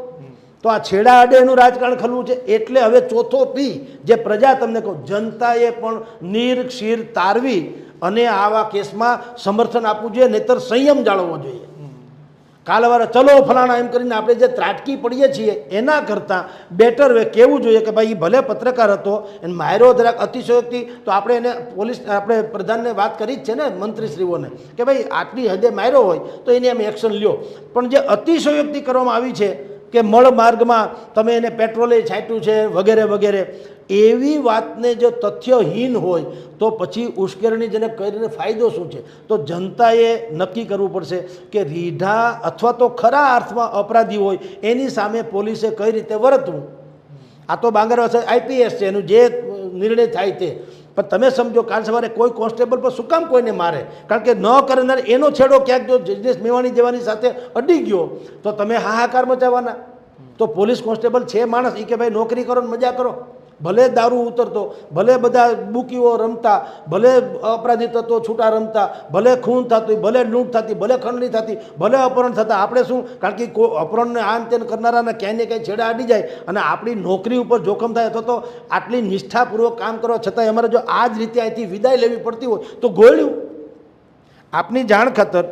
તો તો આ છેડા આડે એનું રાજકારણ ખલવું છે. એટલે હવે ચોથો પી જે પ્રજા, તમને કહું, જનતાએ પણ નીર ક્ષીર તારવી અને આવા કેસમાં સમર્થન આપવું જોઈએ, નહીતર સંયમ જાળવવો જોઈએ. કાલવારે ચલો ફલાણા એમ કરીને આપણે જે ત્રાટકી પડીએ છીએ એના કરતાં બેટર વે કહેવું જોઈએ કે ભાઈ ભલે પત્રકાર હતો એને માર્યો જરાક અતિશયોક્તિ, તો આપણે એને આપણે પ્રધાનને વાત કરી જ છે ને, મંત્રીશ્રીઓને, કે ભાઈ આટલી હદે માર્યો હોય તો એની અમે એક્શન લ્યો. પણ જે અતિશયોક્તિ કરવામાં આવી છે કે મળ માર્ગમાં તમે એને પેટ્રોલે છાંટ્યું છે વગેરે વગેરે, એવી વાતને જો તથ્યહીન હોય તો પછી ઉશ્કેરણીજનક કરીને ફાયદો શું છે? તો જનતાએ નક્કી કરવું પડશે કે રીઢા અથવા તો ખરા અર્થમાં અપરાધી હોય એની સામે પોલીસે કઈ રીતે વર્તવું. આ તો બાંગરવા સાહેબ આઈપીએસ છે, એનું જે નિર્ણય થાય તે. પણ તમે સમજો, કાલ સવારે કોઈ કોન્સ્ટેબલ પર શું કામ કોઈને મારે? કારણ કે ન કરનાર એનો છેડો ક્યાંક જો જજનેશ મેવાણી જેવાની સાથે અડી ગયો તો તમે હાહાકાર મચાવવાના. તો પોલીસ કોન્સ્ટેબલ છે માણસ, એ કે ભાઈ નોકરી કરો ને મજા કરો. ભલે દારૂ ઉતરતો, ભલે બધા બુકીઓ રમતા, ભલે અપરાધી તત્વો છૂટા રમતા, ભલે ખૂન થતું, ભલે લૂંટ થતી, ભલે ખંડણી થતી, ભલે અપહરણ થતા, આપણે શું? કારણ કે અપહરણને આમ તેમ કરનારાને ક્યાંય ને ક્યાંય છેડા અડી જાય અને આપણી નોકરી ઉપર જોખમ થાય, અથવા તો આટલી નિષ્ઠાપૂર્વક કામ કરવા છતાંય અમારે જો આ જ રીતે અહીંથી વિદાય લેવી પડતી હોય તો ગોળ્યું. આપની જાણ ખાતર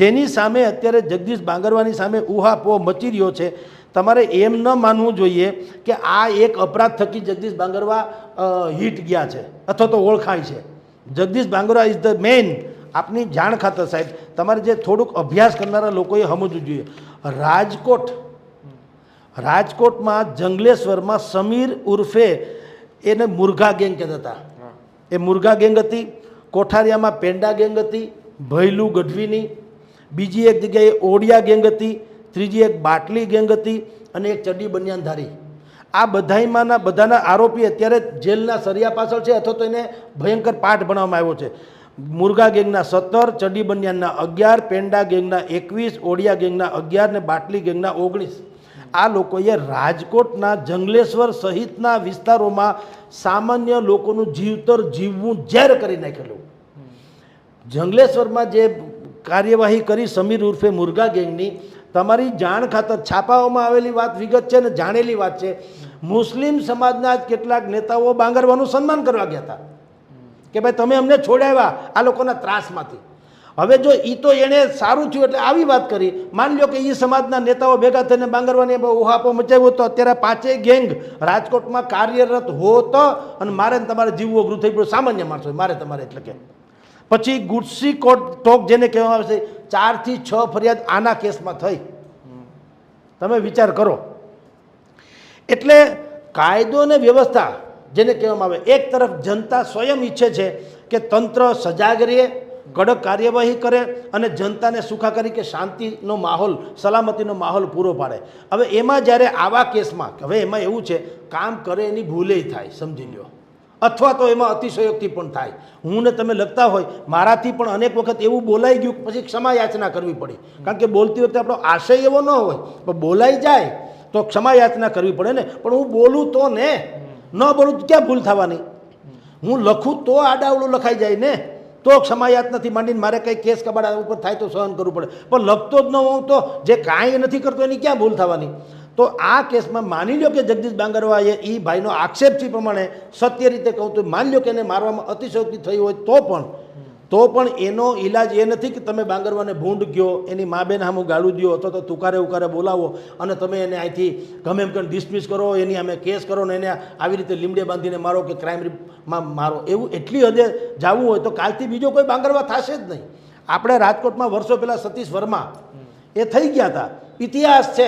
જેની સામે અત્યારે જગદીશ બાંગરવાની સામે ઉહાપોહ મચી રહ્યો છે, તમારે એમ ન માનવું જોઈએ કે આ એક અપરાધ થકી જગદીશ બાંગરવા હિટ ગયા છે અથવા તો ઓળખાય છે. Jagdish Bangarwa is the main. આપની જાણ ખાતર સાહેબ, તમારે જે થોડુંક અભ્યાસ કરનારા લોકોએ સમજવું જોઈએ. રાજકોટમાં જંગલેશ્વરમાં સમીર ઉર્ફે એને મુરઘા ગેંગ કહેતા હતા. એ મુરઘા ગેંગ હતી. કોઠારિયામાં પેંડા ગેંગ હતી, ભૈલું ગઢવીની. બીજી એક જગ્યાએ ઓડિયા ગેંગ હતી, ત્રીજી એક બાટલી ગેંગ હતી અને એક ચડી બનિયાનધારી. આ બધાના આરોપી અત્યારે જેલના સરિયા પાછળ છે અથવા તો એને ભયંકર પાઠ ભણાવવામાં આવ્યો છે. મુરઘા ગેંગના 17, ચડી બનિયાનના 11, પેંડા ગેંગના 21, ઓડિયા ગેંગના 11 ને બાટલી ગેંગના 19. આ લોકોએ રાજકોટના જંગલેશ્વર સહિતના વિસ્તારોમાં સામાન્ય લોકોનું જીવતર જીવવું ઝેર કરી નાખેલું. જંગલેશ્વરમાં જે કાર્યવાહી કરી સમીર ઉર્ફે મુરઘા ગેંગની, તમારી જાણ ખાતર છાપાઓમાં આવેલી વાત વિગત છે ને જાણેલી વાત છે. મુસ્લિમ સમાજના જ કેટલાક નેતાઓ બાંગરવાનું સન્માન કરવા ગયા હતા કે ભાઈ તમે અમને છોડાવ્યા આ લોકોના ત્રાસમાંથી. હવે જો એ તો એણે સારું થયું એટલે આવી વાત કરી. માની લો કે એ સમાજના નેતાઓ ભેગા થઈને બાંગરવાની ઉહાપો મચાવ્યો તો અત્યારે 5 ગેંગ રાજકોટમાં કાર્યરત હોત અને મારે તમારે જીવવું અઘરું થઈ પડ્યું. સામાન્ય માણસો મારે તમારે એટલે કે પછી ગુડસી કોર્ટ ટોક જેને કહેવામાં આવે છે, 4 થી 6 ફરિયાદ આના કેસમાં થઈ. તમે વિચાર કરો. એટલે કાયદો અને વ્યવસ્થા જેને કહેવામાં આવે, એક તરફ જનતા સ્વયં ઈચ્છે છે કે તંત્ર સજાગ રહે, કડક કાર્યવાહી કરે અને જનતાને સુખાકારી કે શાંતિનો માહોલ, સલામતીનો માહોલ પૂરો પાડે. હવે એમાં જ્યારે આવા કેસમાં, હવે એમાં એવું છે, કામ કરે એની ભૂલે થાય, સમજી લ્યો, અથવા તો એમાં અતિશયોક્તિ પણ થાય. હું ને તમે લખતા હોય, મારાથી પણ અનેક વખત એવું બોલાઈ ગયું, પછી ક્ષમા યાચના કરવી પડી. કારણ કે બોલતી વખતે આપણો આશય એવો ન હોય, પણ બોલાઈ જાય તો ક્ષમા યાચના કરવી પડે ને. પણ હું બોલું તો ને, ન બોલું તો ક્યાં ભૂલ થવાની? હું લખું તો આડાવડું લખાઈ જાય ને, તો ક્ષમા યાચનાથી માંડીને મારે કંઈ કેસ કબાડા ઉપર થાય તો સહન કરવું પડે. પણ લખતો જ ન હોઉં તો જે કાંઈ નથી કરતો એની ક્યાં ભૂલ થવાની? તો આ કેસમાં માની લો કે જગદીશ બાંગરવાએ એ ભાઈનો આક્ષેપ છે પ્રમાણે સત્ય રીતે કહું તો માની લો કે એને મારવામાં અતિશયોક્તિ થઈ હોય તો પણ એનો ઈલાજ એ નથી કે તમે બાંગરવાને ભૂંડ કહો, એની મા બેન સામું ગાળું દો અથવા તો તુકારે ઉકારે બોલાવો અને તમે એને અહીંથી ગમે એમ કરીને ડિસમિસ કરો, એની અમે કેસ કરો ને એને આવી રીતે લીમડે બાંધીને મારો કે ક્રાઇમમાં મારો. એવું એટલી હદે જવું હોય તો કાલથી બીજો કોઈ બાંગરવા થશે જ નહીં. આપણે રાજકોટમાં વર્ષો પહેલાં સતીશ વર્મા એ થઈ ગયા હતા, ઇતિહાસ છે,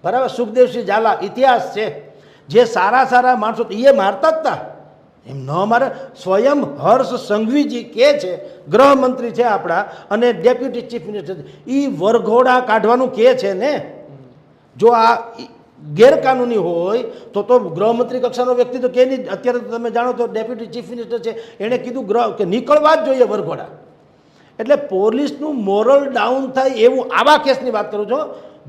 બરાબર. સુખદેવસિંહ ઝાલા, ઇતિહાસ છે. જે સારા માણસો એ મારતા જ હતા, એમ ન મારે. સ્વયં હર્ષ સંઘવીજી કે છે, ગૃહમંત્રી છે આપણા અને ડેપ્યુટી ચીફ મિનિસ્ટર, એ વરઘોડા કાઢવાનું કે છે ને. જો આ ગેરકાનૂની હોય તો ગૃહમંત્રી કક્ષાનો વ્યક્તિ તો કે નહીં. અત્યારે તો તમે જાણો તો ડેપ્યુટી ચીફ મિનિસ્ટર છે, એણે કીધું કે નીકળવા જ જોઈએ વરઘોડા. એટલે પોલીસનું મોરલ ડાઉન થાય એવું આવા કેસની વાત કરું છું.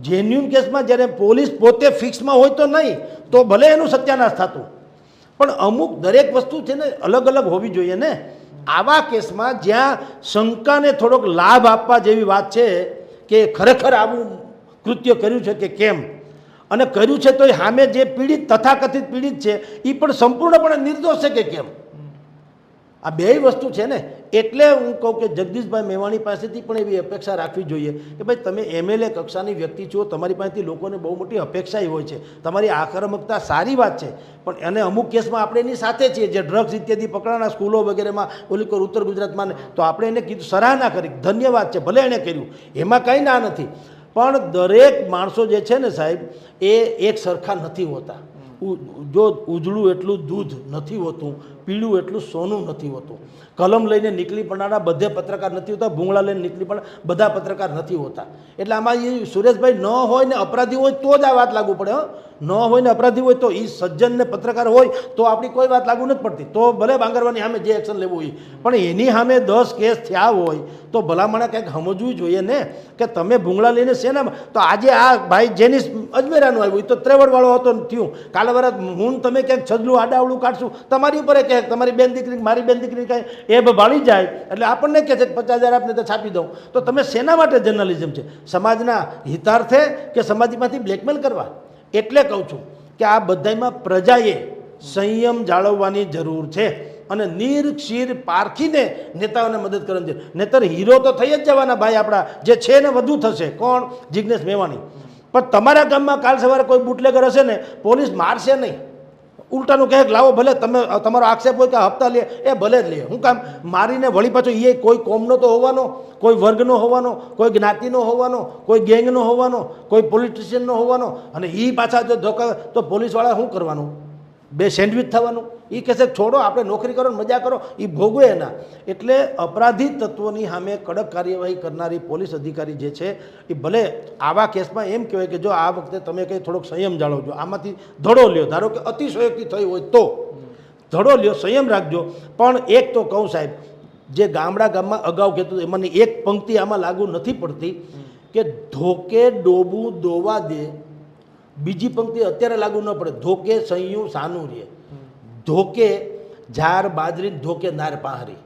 જેન્યુન કેસમાં જ્યારે પોલીસ પોતે ફિક્સમાં હોય તો નહીં, તો ભલે એનું સત્યાનાશ થતું, પણ અમુક દરેક વસ્તુ છે ને અલગ અલગ હોવી જોઈએ ને. આવા કેસમાં જ્યાં શંકાને થોડોક લાભ આપવા જેવી વાત છે કે ખરેખર આવું કૃત્ય કર્યું છે કે કેમ, અને કર્યું છે તો સામે જે પીડિત તથાકથિત પીડિત છે એ પણ સંપૂર્ણપણે નિર્દોષ છે કે કેમ? આ બે વસ્તુ છે ને. એટલે હું કહું કે જગદીશભાઈ મેવાણી પાસેથી પણ એવી અપેક્ષા રાખવી જોઈએ કે ભાઈ તમે MLA કક્ષાની વ્યક્તિ છો, તમારી પાસેથી લોકોને બહુ મોટી અપેક્ષા હોય છે, તમારી આક્રમકતા સારી વાત છે, પણ અને અમુક કેસમાં આપણે એની સાથે છીએ જે ડ્રગ્સ ઇત્યાદિ પકડાના સ્કૂલો વગેરેમાં ઓલી કોઈ ઉત્તર ગુજરાતમાં તો આપણે એને કીધું સરાહના કરી, ધન્યવાદ છે, ભલે એણે કર્યું, એમાં કંઈ ના નથી. પણ દરેક માણસો જે છે ને સાહેબ એ એક સરખા નથી હોતા. જો ઉજળું એટલું દૂધ નથી હોતું, પીળું એટલું સોનું નથી હોતું. કલમ લઈને નીકળી પડનારા બધે પત્રકાર નથી હોતા, ભૂંગળા લઈને નીકળી પડનારા બધા પત્રકાર નથી હોતા. એટલે આમાં એ સુરેશભાઈ ન હોય ને અપરાધી હોય તો જ આ વાત લાગુ પડે. ન હોય ને અપરાધી હોય તો એ સજ્જન ને પત્રકાર હોય તો આપણી કોઈ વાત લાગુ નથી પડતી. તો ભલે બાંગરવાની સામે જે એક્શન લેવું હોય, પણ એની સામે 10 કેસ થયા હોય તો ભલામણા કંઈક સમજવું જોઈએ ને કે તમે ભૂંગળા લઈને શેનામાં. તો આજે આ ભાઈ જેનિસ અજમેરાનું આવ્યું તો ત્રેવડવાળો હતો થયું, કાલે વરસ હું તમે ક્યાંક છજલું આડાવડું કાઢશું તમારી ઉપર કે તમારી બેન દીકરી મારી બેન દીકરી કાંઈ એ ભાળી જાય એટલે આપણને કહે છે કે 50,000 આપને તો છાપી દઉં. તો તમે શેના માટે જર્નલિઝમ છે? સમાજના હિતાર્થે કે સમાજમાંથી બ્લેકમેલ કરવા? એટલે કહું છું કે આ બધામાં પ્રજાએ સંયમ જાળવવાની જરૂર છે અને નિર્ક્ષીર પારખીને નેતાઓને મદદ કરવાની છે. નહીતર હીરો તો થઈ જ જવાના ભાઈ આપણા જે છે ને વધુ થશે. કોણ? જિજ્ઞેશ મેવાણી. પણ તમારા ગામમાં કાલ સવારે કોઈ બુટલેગર હશે ને પોલીસ મારશે નહીં, ઉલટાનું કહે લાવો ભલે તમે તમારો આક્ષેપ હોય કે હપ્તા લે એ ભલે જ લે. હું કામ મારીને વળી પાછો એ કોઈ કોમનો તો હોવાનો, કોઈ વર્ગનો હોવાનો, કોઈ જ્ઞાતિનો હોવાનો, કોઈ ગેંગનો હોવાનો, કોઈ પોલિટિશિયનનો હોવાનો, અને એ પાછા જો ધોકા તો પોલીસવાળા શું કરવાનું? બે સેન્ડવિચ થવાનું. એ કહેશે છોડો આપણે નોકરી કરો ને મજા કરો, એ ભોગવે એના. એટલે અપરાધી તત્વોની સામે કડક કાર્યવાહી કરનારી પોલીસ અધિકારી જે છે એ ભલે આવા કેસમાં એમ કહેવાય કે જો આ વખતે તમે કંઈ થોડોક સંયમ જાળવજો, આમાંથી ધડો લ્યો. ધારો કે અતિશયોક્તિ થઈ હોય તો ધડો લ્યો, સંયમ રાખજો. પણ એક તો કહું સાહેબ, જે ગામમાં અગાઉ કહેતું એમાંની એક પંક્તિ આમાં લાગુ નથી પડતી કે ધોકે ડોબું દોવા દે. બીજી પંક્તિ અત્યારે લાગુ ન પડે, ધોકે સૈયું સાનું રે. ધોકે ઝાર બાજરી, ધોકે નાર પાહરી.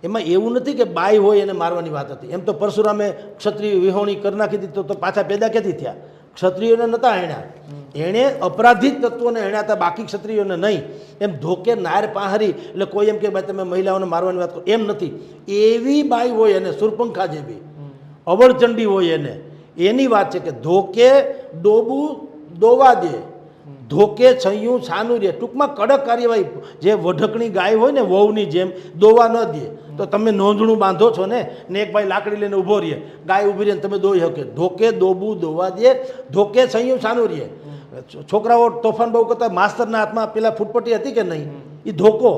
એમાં એવું નથી કે બાઈ હોય એને મારવાની વાત હતી. એમ તો પરશુરામે ક્ષત્રિય વિહોણી કરી નાખી હતી તો પાછા પેદા ક્યાંથી થયા? ક્ષત્રિયોને નહોતા હેણ્યા, એણે અપરાધિત તત્વોને હેણ્યા હતા, બાકી ક્ષત્રિયોને નહીં. એમ ધોકે નાર પાહરી એટલે કોઈ એમ કે ભાઈ તમે મહિલાઓને મારવાની વાત કરો એમ નથી. એવી બાઈ હોય એને સુરપંખા જેવી અવળચંડી હોય એને, એની વાત છે કે ધોકે ડોબું દોવા દે, ધોકે છૈયું છાનું રે. ટૂંકમાં કડક કાર્યવાહી. જે વઢકણી ગાય હોય ને વહુની જેમ દોવા ન દે. તો તમે નોંધણું બાંધો છો ને એક ભાઈ લાકડી લઈને ઊભો રહે, ગાય ઊભી રહે તમે દોઈ શકે. ધોકે દોબું દોવા દે, ધોકે છૈયું છાનું રે. છોકરાઓ તોફાન બહુ કરતા, માસ્તરના હાથમાં પેલા ફૂટપટ્ટી હતી કે નહીં, એ ધોકો.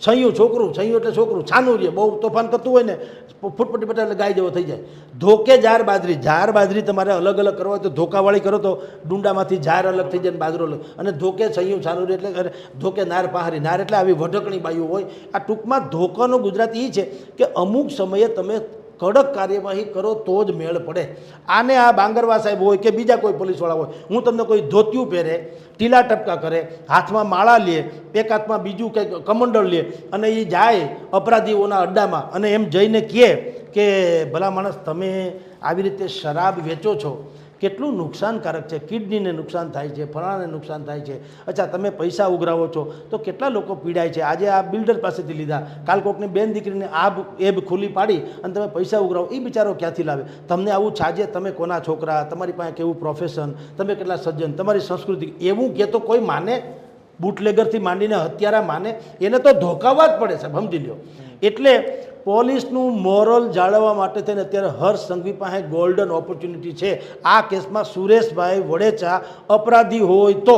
છૈયું છોકરું, છૈયું એટલે છોકરું, છાનું રે. બહુ તોફાન કરતું હોય ને ફૂટપટ્ટી પટ્ટા એટલે ગાય જેવો થઈ જાય. ધોકે ઝાર બાજરી. ઝાર બાજરી તમારે અલગ અલગ કરવા હોય તો ધોકાવાળી કરો તો ડુંડામાંથી ઝાર અલગ થઈ જાય ને બાજરો અલગ. અને ધોકે છૈયું છાનું રે એટલે ધોકે નાર પાહરી. નાર એટલે આવી વઢકણી બાયું હોય. આ ટૂંકમાં ધોકાનો ગુજરાતી એ છે કે અમુક સમયે તમે કડક કાર્યવાહી કરો તો જ મેળ પડે. આને આ બાંગરવા સાહેબ હોય કે બીજા કોઈ પોલીસવાળા હોય, હું તમને કોઈ ધોતિયું પહેરે, ટીલા ટપકા કરે, હાથમાં માળા લે, એક હાથમાં બીજું કંઈક કમંડળ લે અને એ જાય અપરાધીઓના અડ્ડામાં અને એમ જઈને કહે કે ભલા માણસ તમે આવી રીતે શરાબ વેચો છો, કેટલું નુકસાનકારક છે, કિડનીને નુકસાન થાય છે, ફળાને નુકસાન થાય છે. અચ્છા તમે પૈસા ઉઘરાવો છો તો કેટલા લોકો પીડાય છે. આજે આ બિલ્ડર પાસેથી લીધા, કાલ કોકની બેન દીકરીને એબ ખુલ્લી પાડી અને તમે પૈસા ઉઘરાવો, એ બિચારો ક્યાંથી લાવે? તમને આવું છાજે તમે કોના છોકરા, તમારી પાસે કેવું પ્રોફેશન, તમે કેટલા સજ્જન, તમારી સંસ્કૃતિ, એવું કહે તો કોઈ માને? બુટલેગરથી માંડીને હત્યારા માને? એને તો ધોકાવવા જ પડે સાહેબ, સમજી લો. એટલે પોલીસનું મોરલ જાળવવા માટે થઈને અત્યારે હર્ષ સંઘવી પાસે ગોલ્ડન ઓપોર્ચ્યુનિટી છે. આ કેસમાં સુરેશભાઈ વડેચા અપરાધી હોય તો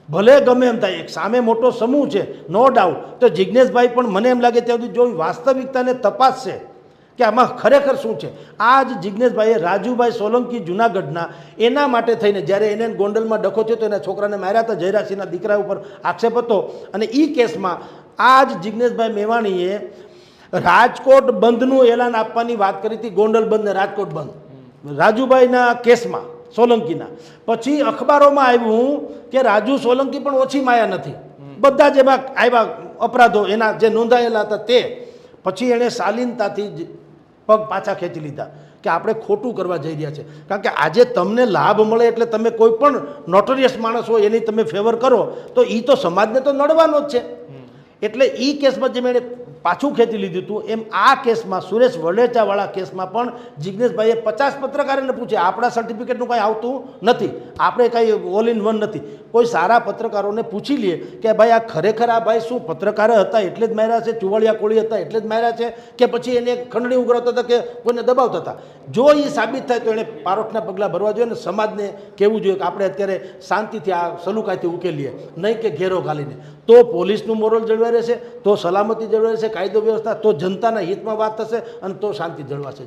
ભલે ગમે એમ થાય, એક સામે મોટો સમૂહ છે નો ડાઉટ, તો જિજ્ઞેશભાઈ પણ મને એમ લાગે ત્યાં સુધી જો વાસ્તવિકતાને તપાસશે કે આમાં ખરેખર શું છે. આ જ જિજ્ઞેશભાઈએ રાજુભાઈ સોલંકી જૂનાગઢના એના માટે થઈને જ્યારે એને ગોંડલમાં ડખો થયો તો એના છોકરાને માર્યા હતા, જયરાજસિંહના દીકરા ઉપર આક્ષેપ હતો, અને એ કેસમાં આ જ જિજ્ઞેશભાઈ મેવાણીએ રાજકોટ બંધનું એલાન આપવાની વાત કરી હતી. ગોંડલ બંધ ને રાજકોટ બંધ રાજુભાઈના કેસમાં સોલંકીના. પછી અખબારોમાં આવ્યું કે રાજુ સોલંકી પણ ઓછી માયા નથી, બધા જ એમાં આવ્યા અપરાધો એના જે નોંધાયેલા હતા તે. પછી એણે શાલીનતાથી પગ પાછા ખેંચી લીધા કે આપણે ખોટું કરવા જઈ રહ્યા છે. કારણ કે આજે તમને લાભ મળે એટલે તમે કોઈ પણ નોટોરિયસ માણસ હોય એની તમે ફેવર કરો તો એ તો સમાજને તો નડવાનો જ છે. એટલે એ કેસમાં જે મેં પાછું ખેંચી લીધું હતું એમ આ કેસમાં સુરેશ વડેચાવાળા કેસમાં પણ જિજ્ઞેશભાઈએ 50 પત્રકારોને પૂછે. આપણા સર્ટિફિકેટનું કાંઈ આવતું નથી, આપણે કાંઈ ઓલ ઇન વન નથી. કોઈ સારા પત્રકારોને પૂછી લઈએ કે ભાઈ આ ખરેખર આ ભાઈ શું પત્રકાર હતા એટલે જ માર્યા છે, ચુવાડિયા કોળી હતા એટલે જ માર્યા છે, કે પછી એને ખંડણી ઉઘરાવતા હતા કે કોઈને દબાવતા હતા. જો એ સાબિત થાય તો એણે પારોઠના પગલાં ભરવા જોઈએ અને સમાજને કહેવું જોઈએ કે આપણે અત્યારે શાંતિથી આ સલુકાઈથી ઉકેલીએ, નહીં કે ઘેરો ઘાલીને. તો પોલીસનું મોરલ જળવાઈ રહેશે, તો સલામતી જળવાઈ રહેશે, કાયદો વ્યવસ્થા, તો જનતાના હિતમાં વાત થશે અને તો શાંતિ જળવાશે.